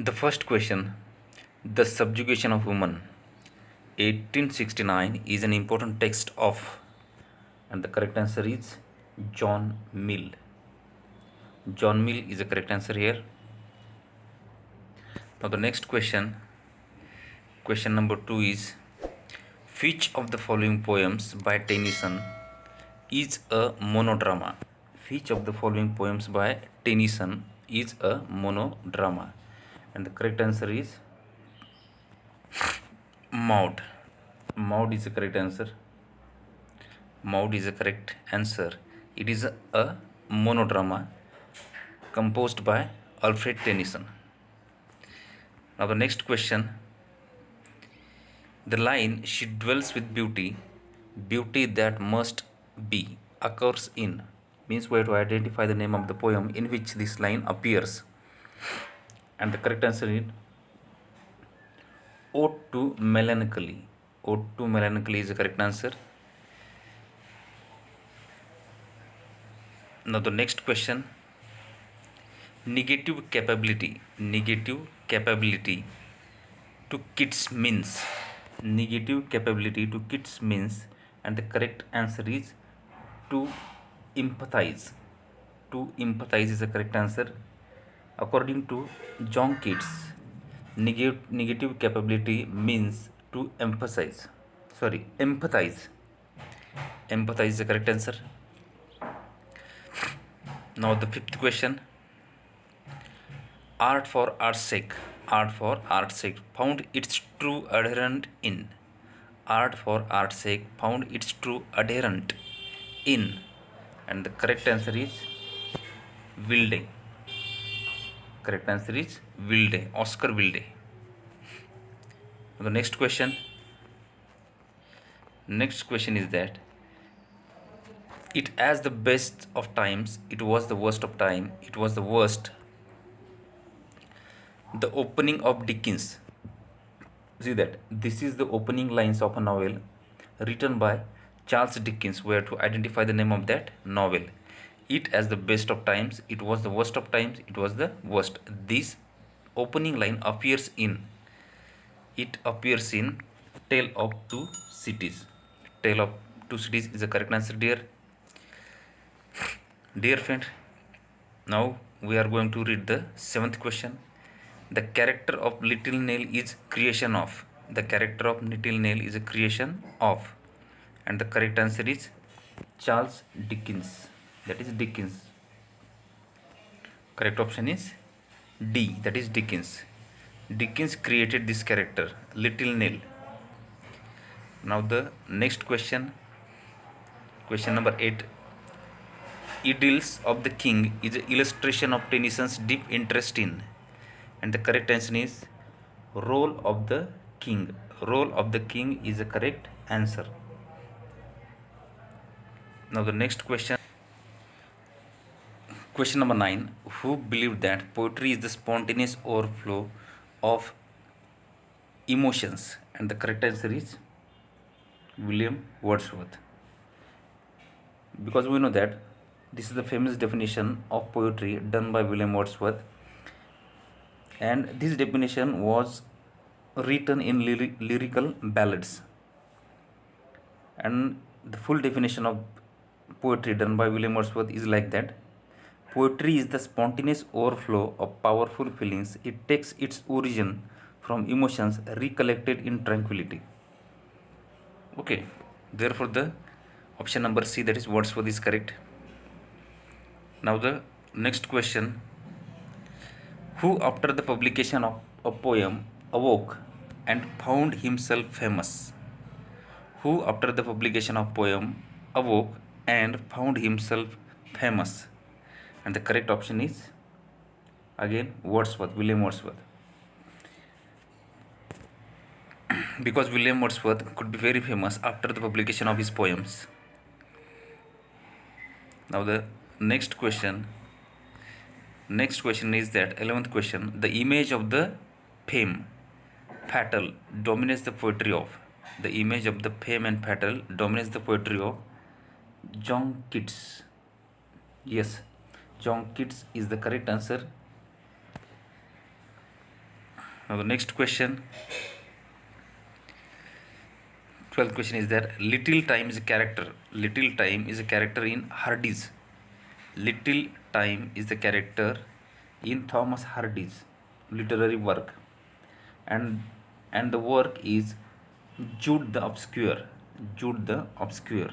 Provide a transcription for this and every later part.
The first question, The Subjugation of Women, 1869, is an important text of, and the correct answer is John Mill. John Mill is the correct answer here. Now the next question, question number 2 is, which of the following poems by Tennyson is a monodrama? Which of the following poems by Tennyson is a monodrama? And the correct answer is Maud. Maud is the correct answer. Maud is the correct answer. It is a monodrama composed by Alfred Tennyson. Now the next question. The line "she dwells with beauty, beauty that must be" occurs in, means we have to identify the name of the poem in which this line appears. And the correct answer is Ode to Melancholy. Ode to Melancholy is the correct answer. Now the next question. Negative capability to kids means. Negative capability to kids means, and the correct answer is to empathize. To empathize is the correct answer. According to John Keats, negative capability means to emphasize. Sorry, empathize. Empathize is the correct answer. Now the fifth question. Art for art's sake found its true adherent in. Art for art's sake found its true adherent in, and the correct answer is Wilde. Correct answer is Wilde, Oscar Wilde. The next question is that it as the best of times, it was the worst of time, it was the worst. The opening of Dickens. See that this is the opening lines of a novel written by Charles Dickens. We have to identify the name of that novel. It as the best of times, it was the worst of times, it was the worst. This opening line appears in. It appears in Tale of Two Cities. Tale of Two Cities is the correct answer, dear friend. Now we are going to read the seventh question. The character of Little Nell is creation of. The character of Little Nell is a creation of, and the correct answer is Charles Dickens. That is Dickens. Correct option is D. That is Dickens. Dickens created this character, Little Nell. Now the next question. Question number 8. Idylls of the King is an illustration of Tennyson's deep interest in, and the correct answer is Role of the King. Role of the King is the correct answer. Now the next question. Question number 9. Who believed that poetry is the spontaneous overflow of emotions? And the correct answer is William Wordsworth. Because we know that this is the famous definition of poetry done by William Wordsworth, and this definition was written in lyrical ballads. And the full definition of poetry done by William Wordsworth is like that: poetry is the spontaneous overflow of powerful feelings. It takes its origin from emotions recollected in tranquility. Okay, therefore the option number C, that is Wordsworth, is correct. Now the next question. Who after the publication of a poem awoke and found himself famous? Who after the publication of poem awoke and found himself famous? And the correct option is again Wordsworth, William Wordsworth. Because William Wordsworth could be very famous after the publication of his poems. Now the next question is that 11th question. The image of the fame fatal dominates the poetry of. The image of the fame and fatal dominates the poetry of John Keats. Yes, John Keats is the correct answer. Now the next question, 12th question is that Little Time is a character. Little Time is a character in Hardy's. Little Time is the character in Thomas Hardy's literary work, and the work is Jude the Obscure. Jude the Obscure.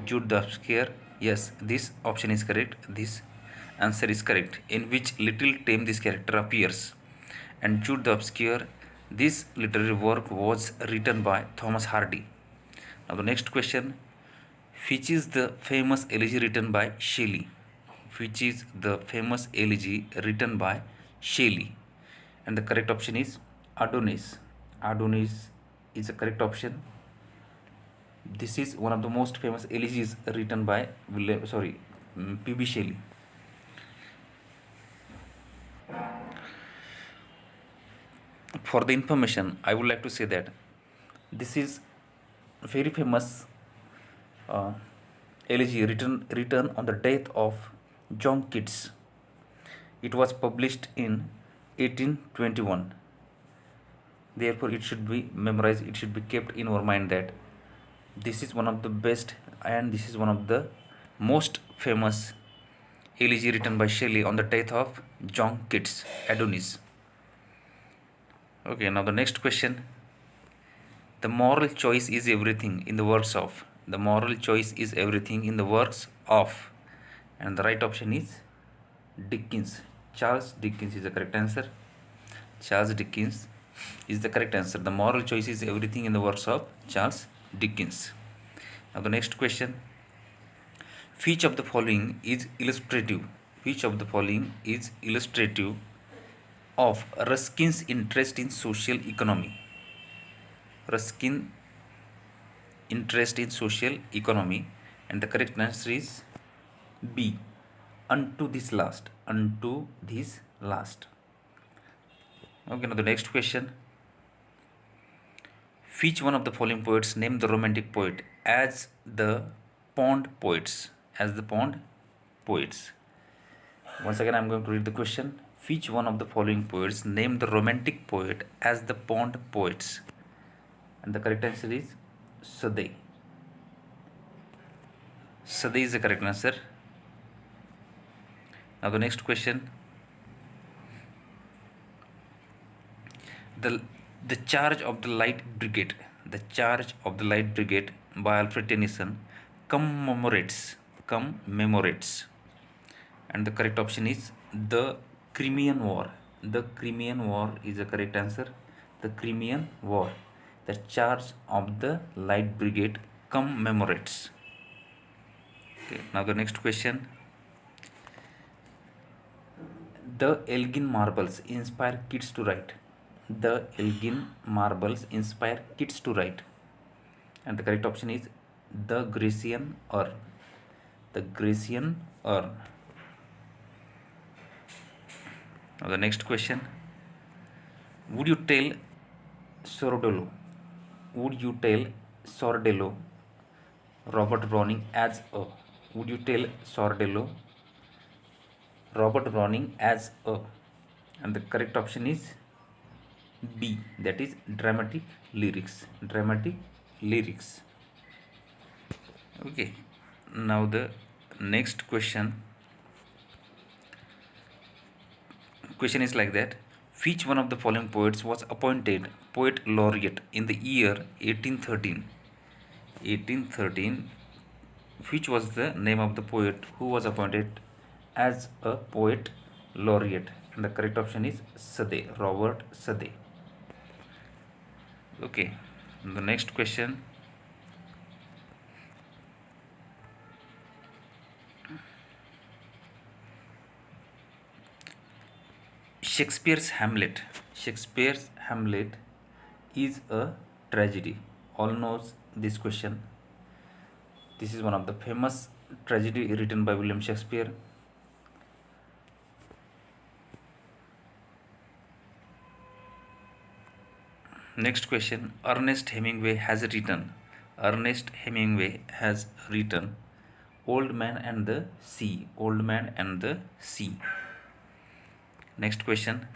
Jude the Obscure. Yes, this option is correct. This answer is correct. In which Little Time this character appears, and Jude the Obscure. This literary work was written by Thomas Hardy. Now the next question, which is the famous elegy written by Shelley? Which is the famous elegy written by Shelley? And the correct option is Adonis. Adonis is the correct option. This is one of the most famous elegies written by P.B. Shelley. For the information, I would like to say that this is very famous elegy written on the death of John Keats. It was published in 1821. Therefore, it should be memorized. It should be kept in our mind that this is one of the best and this is one of the most famous elegy written by Shelley on the death of John Keats, Adonis. Okay, now the next question. The moral choice is everything in the works of. The moral choice is everything in the works of. And the right option is Dickens. Charles Dickens is the correct answer. Charles Dickens is the correct answer. The moral choice is everything in the works of Charles Dickens. Now the next question. Which of the following is illustrative? Which of the following is illustrative of Ruskin's interest in social economy? Ruskin interest in social economy, and the correct answer is B. Unto this last. Unto this last. Okay, now the next question. Which one of the following poets named the romantic poet as the pond poets? As the pond poets. Once again, I am going to read the question. Which one of the following poets named the romantic poet as the pond poets? And the correct answer is Sadeh. Sadeh is the correct answer. Now the next question. The Charge of the Light Brigade. The Charge of the Light Brigade by Alfred Tennyson commemorates. And the correct option is the Crimean War. The Crimean War is the correct answer. The Crimean War. The Charge of the Light Brigade commemorates. Okay, now the next question. The Elgin Marbles inspire kids to write. The Elgin Marbles inspire kids to write. And the correct option is the Grecian Urn. The Grecian Urn. Now the next question. Would you tell Sordello? Would you tell Sordello Robert Browning as a? Would you tell Sordello Robert Browning as a? And the correct option is B. That is dramatic lyrics. Dramatic lyrics. Okay. Now the next question. Question is like that. Which one of the following poets was appointed poet laureate in the year 1813? 1813. Which was the name of the poet who was appointed as a poet laureate? And the correct option is Sadeh, Robert Sadeh. Okay, the next question. Shakespeare's Hamlet. Shakespeare's Hamlet is a tragedy. All knows this question. This is one of the famous tragedy written by William Shakespeare. Next question. Ernest Hemingway has written. Ernest Hemingway has written Old Man and the Sea. Old Man and the Sea. Next question.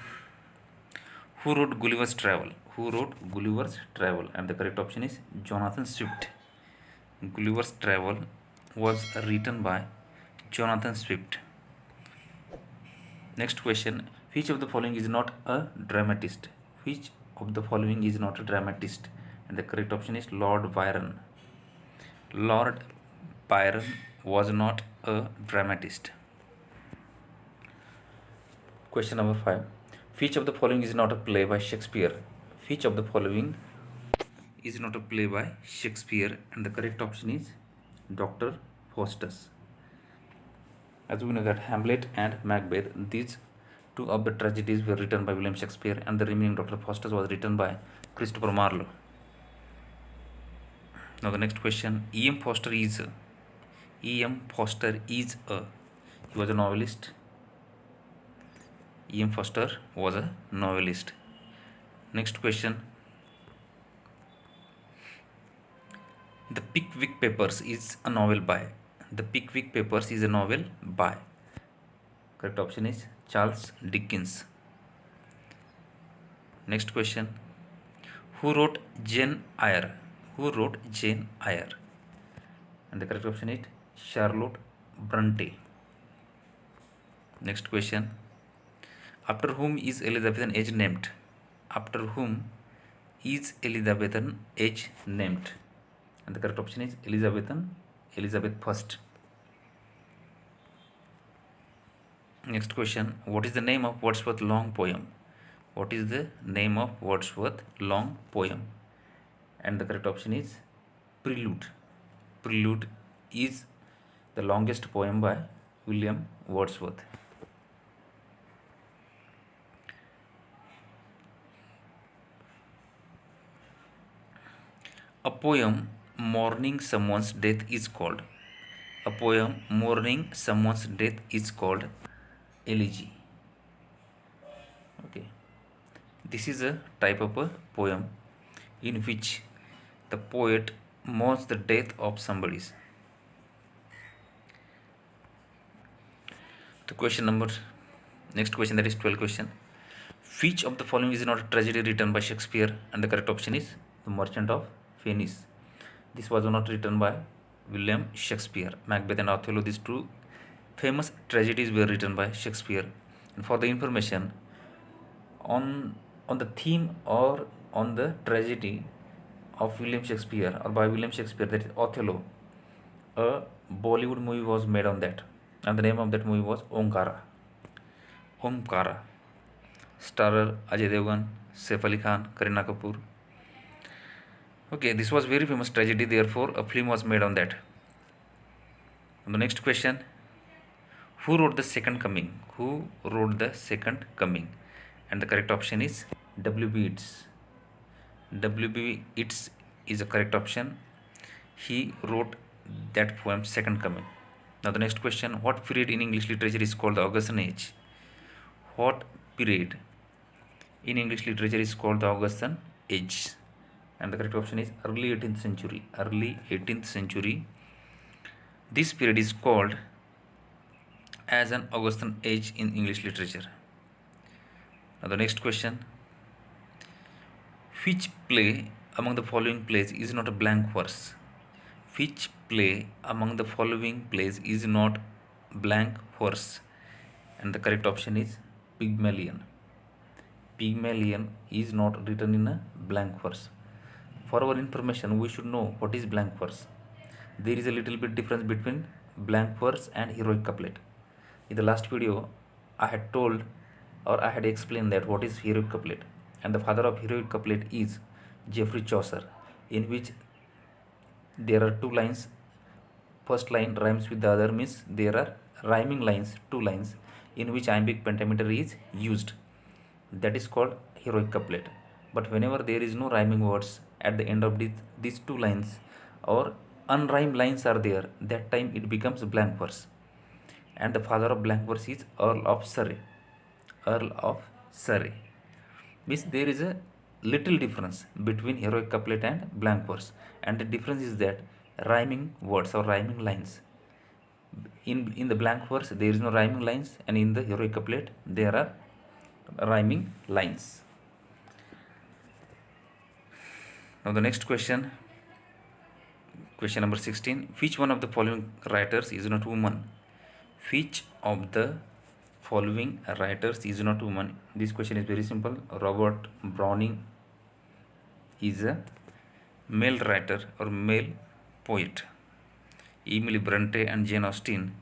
Who wrote Gulliver's Travel? Who wrote Gulliver's Travel? And the correct option is Jonathan Swift. Gulliver's Travel was written by Jonathan Swift. Next question. Which of the following is not a dramatist? Which of the following is not a dramatist? And the correct option is Lord Byron. Lord Byron was not a dramatist. Question number 5. Which of the following is not a play by Shakespeare? Which of the following is not a play by Shakespeare? And the correct option is Dr. Faustus. As we know that Hamlet and Macbeth, these two of the tragedies were written by William Shakespeare, and the remaining Dr. Faustus was written by Christopher Marlowe. Now the next question. E.M. Foster is a. E.M. Foster is a. He was a novelist. E.M. Foster was a novelist. Next question. The Pickwick Papers is a novel by. The Pickwick Papers is a novel by. Correct option is Charles Dickens. Next question. Who wrote Jane Eyre? Who wrote Jane Eyre? And the correct option is Charlotte Bronte. Next question. After whom is Elizabethan age named? After whom is Elizabethan age named? And the correct option is Elizabeth I. Next question. What is the name of Wordsworth's long poem? What is the name of Wordsworth's long poem? And the correct option is Prelude. Prelude is the longest poem by William Wordsworth. A poem mourning someone's death is called. A poem mourning someone's death is called elegy. Okay. This is a type of a poem in which the poet mourns the death of somebody. Next question, that is 12th question. Which of the following is not a tragedy written by Shakespeare? And the correct option is The Merchant of Venice. This was not written by William Shakespeare. Macbeth and Othello, these two famous tragedies were written by Shakespeare. And for the information on the theme or on the tragedy of William Shakespeare or by William Shakespeare, that is Othello, a Bollywood movie was made on that, and the name of that movie was Omkara. Omkara, starrer Ajay Devgan, Saif Ali Khan, Kareena Kapoor. Okay, this was very famous tragedy, therefore a film was made on that. And the next question. Who wrote The Second Coming? Who wrote The Second Coming? And the correct option is W.B. Yeats. W.B. Yeats is a correct option. He wrote that poem Second Coming. Now the next question. What period in English literature is called the Augustan Age? What period in English literature is called the Augustan Age? And the correct option is early 18th century. Early 18th century. This period is called as an Augustan Age in English literature. Now the next question. Which play among the following plays is not a blank verse? Which play among the following plays is not blank verse? And the correct option is Pygmalion. Pygmalion is not written in a blank verse. For our information, we should know what is blank verse. There is a little bit difference between blank verse and heroic couplet. In the last video, I had told or I had explained that what is heroic couplet, and the father of heroic couplet is Geoffrey Chaucer, in which there are two lines. First line rhymes with the other, means there are rhyming lines, two lines, in which iambic pentameter is used. That is called heroic couplet. But whenever there is no rhyming words at the end of these two lines, or unrhymed lines are there, that time it becomes blank verse. And the father of blank verse is Earl of Surrey. Earl of Surrey. Means there is a little difference between heroic couplet and blank verse. And the difference is that rhyming words or rhyming lines. In the blank verse there is no rhyming lines, and in the heroic couplet there are rhyming lines. Now the next question, question number 16. Which one of the following writers is not woman? Which of the following writers is not woman? This question is very simple. Robert Browning is a male writer or male poet. Emily Bronte and Jane Austen,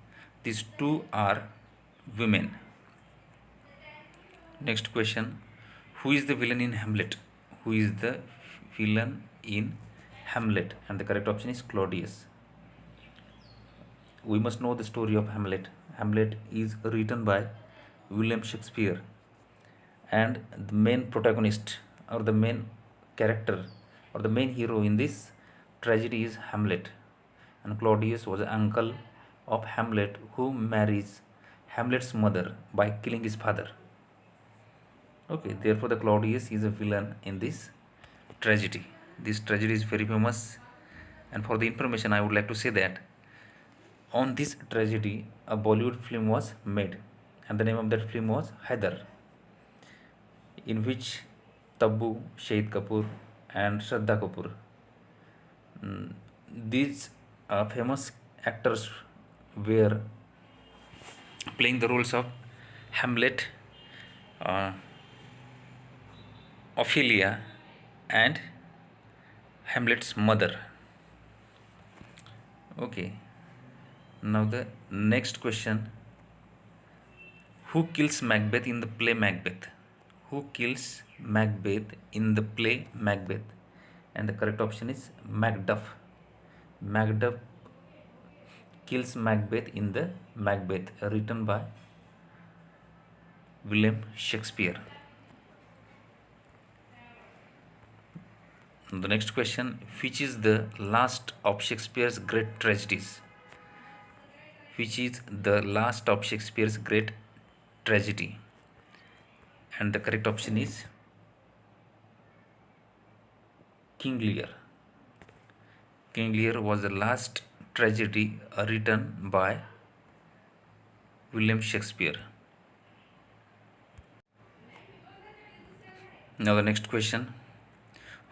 these two are women. Next question, who is the villain in Hamlet? Who is the villain in Hamlet? And the correct option is Claudius. We must know the story of Hamlet. Hamlet is written by William Shakespeare, and the main protagonist or the main character or the main hero in this tragedy is Hamlet. And Claudius was the uncle of Hamlet who marries Hamlet's mother by killing his father. Okay, therefore the Claudius is a villain in this tragedy. This tragedy is very famous, and for the information I would like to say that on this tragedy a Bollywood film was made, and the name of that film was Haider, in which Tabu, Shahid Kapoor and Shraddha Kapoor, these famous actors were playing the roles of Hamlet, uh, Ophelia and Hamlet's mother. Okay, now the next question, who kills Macbeth in the play Macbeth? Who kills Macbeth in the play Macbeth? And the correct option is Macduff. Macduff kills Macbeth in the Macbeth, written by William Shakespeare. The next question, which is the last of Shakespeare's great tragedies? Which is the last of Shakespeare's great tragedy? And the correct option is King Lear. King Lear was the last tragedy written by William Shakespeare. Now the next question,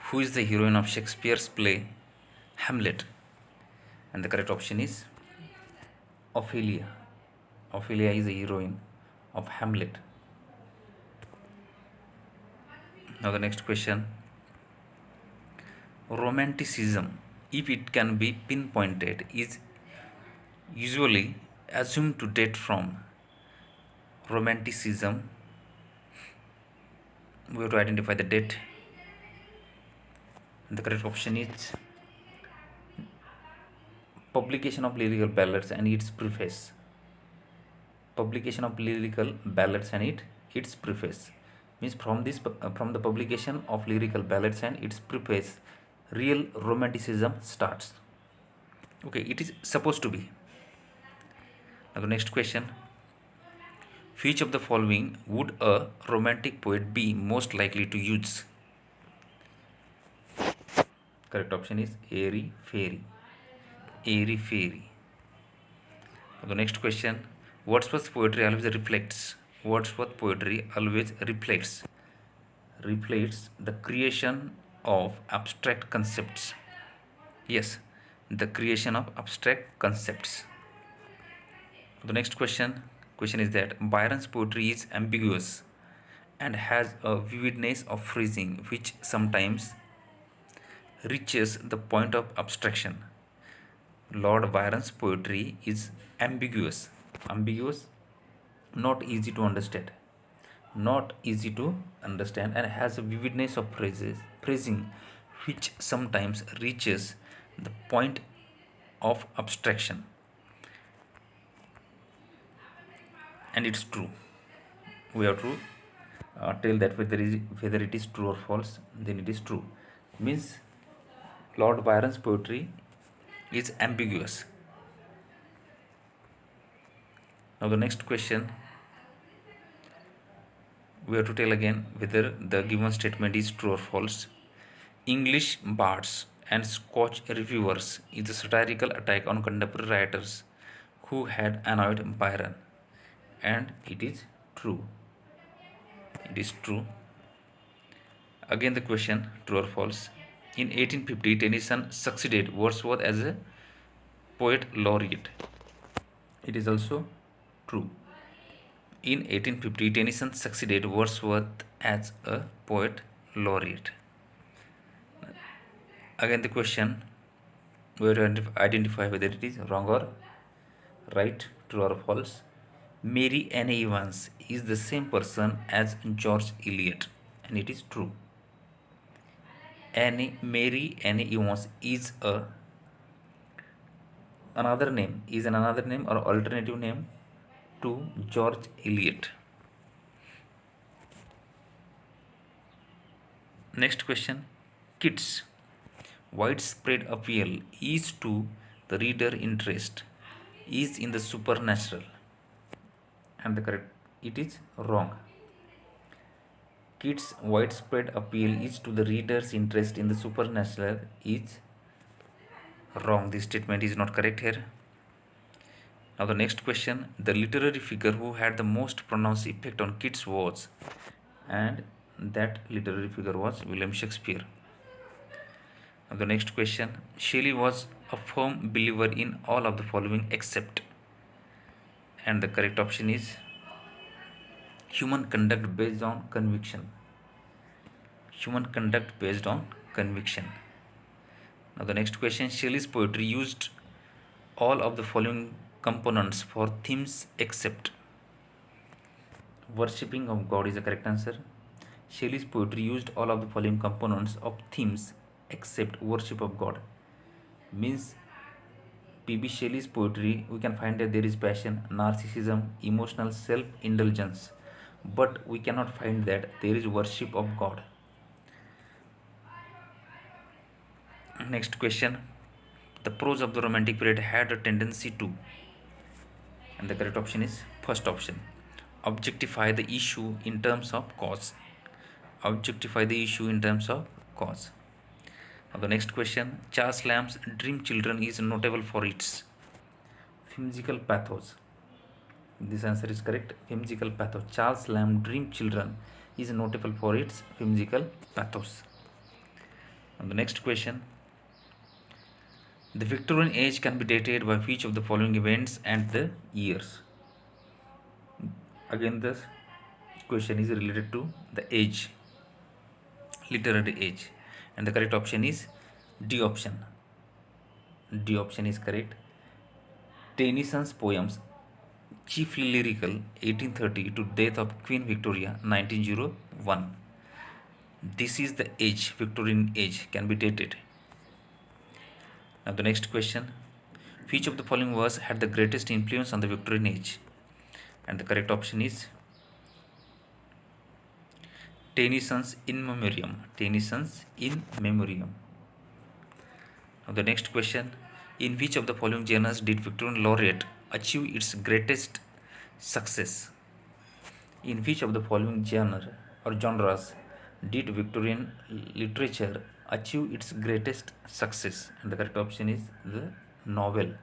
who is the heroine of Shakespeare's play Hamlet? And the correct option is Ophelia. Ophelia is the heroine of Hamlet. Now the next question, romanticism, if it can be pinpointed, is usually assumed to date from. Romanticism, we have to identify the date. The correct option is publication of lyrical ballads and its preface. Publication of lyrical ballads and its preface means from the publication of lyrical ballads and its preface, real romanticism starts. Okay, it is supposed to be. Now the next question, which of the following would a romantic poet be most likely to use? Correct option is airy fairy. Airy fairy. The next question, Wordsworth's poetry always reflects. Wordsworth poetry always reflects the creation of abstract concepts. Yes, the creation of abstract concepts. The next question is that Byron's poetry is ambiguous and has a vividness of phrasing which sometimes reaches the point of abstraction. Lord Byron's poetry is ambiguous, not easy to understand, and has a vividness of phrasing which sometimes reaches the point of abstraction. And it's true. We have to tell that whether it is true or false, then it is true. Means Lord Byron's poetry is ambiguous. Now the next question, we have to tell again whether the given statement is true or false. English bards and Scotch reviewers is a satirical attack on contemporary writers who had annoyed Byron. And it is true. It is true. Again the question, true or false. In 1850, Tennyson succeeded Wordsworth as a poet laureate. It is also true. In 1850, Tennyson succeeded Wordsworth as a poet laureate. Again, the question we have to identify whether it is wrong or right, true or false. Mary Ann Evans is the same person as George Eliot, and it is true. Mary Ann Evans is another name or alternative name to George Eliot. Next question. Kids. Widespread appeal is to the reader interest is in the supernatural, and the correct it is wrong. Kids' widespread appeal is to the reader's interest in the supernatural is wrong. This statement is not correct here. Now the next question. The literary figure who had the most pronounced effect on kids was, and that literary figure was William Shakespeare. Now the next question. Shelley was a firm believer in all of the following except, and the correct option is human conduct based on conviction. Human conduct based on conviction. Now the next question. Shelley's poetry used all of the following components for themes except. Worshipping of God is the correct answer. Shelley's poetry used all of the following components of themes except worship of God. Means P.B. Shelley's poetry, we can find that there is passion, narcissism, emotional self-indulgence, but we cannot find that there is worship of God. Next question. The prose of the Romantic period had a tendency to, and the correct option is first option, objectify the issue in terms of cause. Objectify the issue in terms of cause. Now the next question. Charles Lamb's Dream Children is notable for its whimsical pathos. This answer is correct. Whimsical pathos. Charles Lamb Dream Children is notable for its whimsical pathos. Now the next question. The Victorian age can be dated by which of the following events and the years? Again, this question is related to the age, literary age, and the correct option is D option. D option is correct. Tennyson's poems, chiefly lyrical, 1830 to death of Queen Victoria, 1901. This is the age, Victorian age, can be dated. Now the next question. Which of the following verse had the greatest influence on the Victorian age? And the correct option is Tennyson's In Memoriam. Tennyson's In Memoriam. Now the next question. In which of the following genres did Victorian laureate achieve its greatest success? In which of the following genres did Victorian literature achieve its greatest success? And the correct option is the novel.